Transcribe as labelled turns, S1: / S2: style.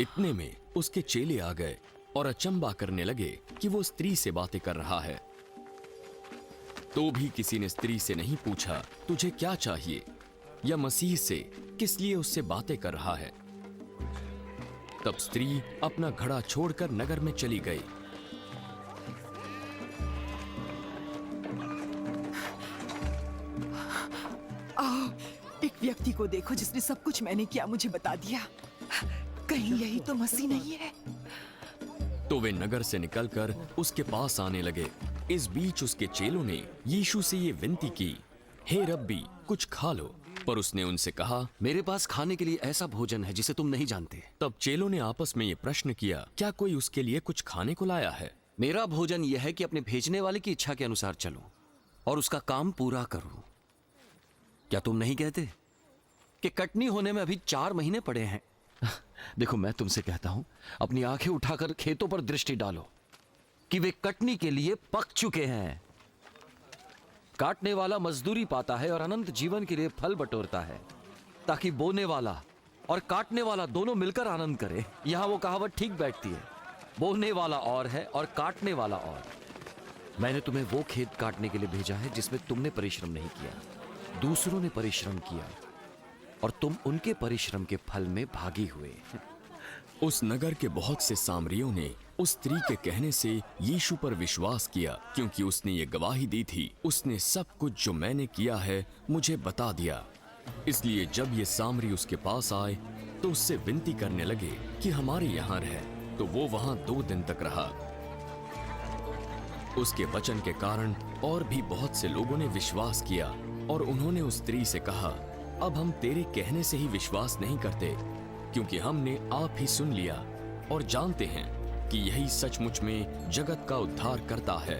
S1: इतने में उसके चेले आ गए और अचंबा करने लगे कि वो स्त्री से बातें कर रहा है। तो भी किसी ने स्त्री से नहीं पूछा तुझे क्या चाहिए, या मसीह से किस लिए उससे बातें कर रहा है। तब स्त्री अपना घड़ा छोड़कर नगर में चली गई।
S2: आओ, एक व्यक्ति को देखो जिसने सब कुछ मैंने किया मुझे बता दिया। कहीं यही तो मसीह नहीं है?
S1: तो वे नगर से निकलकर उसके पास आने लगे। इस बीच उसके चेलों ने यीशु से ये विनती की, हे रब्बी, कुछ खा लो। पर उसने उनसे कहा,
S3: मेरे पास खाने के लिए ऐसा भोजन है जिसे तुम नहीं जानते।
S1: तब चेलों ने आपस में ये प्रश्न किया, क्या कोई उसके लिए कुछ खाने को लाया है?
S3: मेरा भोजन यह है कि अपने भेजने वाले की इच्छा के अनुसार चलूं और उसका काम पूरा करूं। क्या तुम नहीं कहते कि कटनी होने में अभी 4 महीने पड़े हैं? देखो, मैं तुमसे कहता हूं, अपनी आंखें उठाकर खेतों पर दृष्टि डालो कि वे कटनी के लिए पक चुके हैं। काटने वाला मजदूरी पाता है और अनंत जीवन के लिए फल बटोरता है, ताकि बोने वाला और काटने वाला दोनों मिलकर आनंद करे। यहां वो कहावत ठीक बैठती है, बोने वाला और है और काटने वाला और। मैंने तुम्हें वो खेत काटने के लिए भेजा है जिसमें तुमने परिश्रम नहीं किया, दूसरों ने परिश्रम किया और तुम उनके परिश्रम के फल में भागी हुए।
S1: उस नगर के बहुत से सामरियों ने उस स्त्री के कहने से यीशु पर विश्वास किया, क्योंकि उसने ये गवाही दी थी, उसने सब कुछ जो मैंने किया है मुझे बता दिया। इसलिए जब ये सामरी उसके पास आए तो उससे विनती करने लगे कि हमारे यहाँ रह। तो वो वहां 2 दिन तक रहा। उसके वचन के कारण और भी बहुत से लोगों ने विश्वास किया, और उन्होंने उस स्त्री से कहा, अब हम तेरे कहने से ही विश्वास नहीं करते, क्योंकि हमने आप ही सुन लिया और जानते हैं कि यही सचमुच में जगत का उद्धार करता है।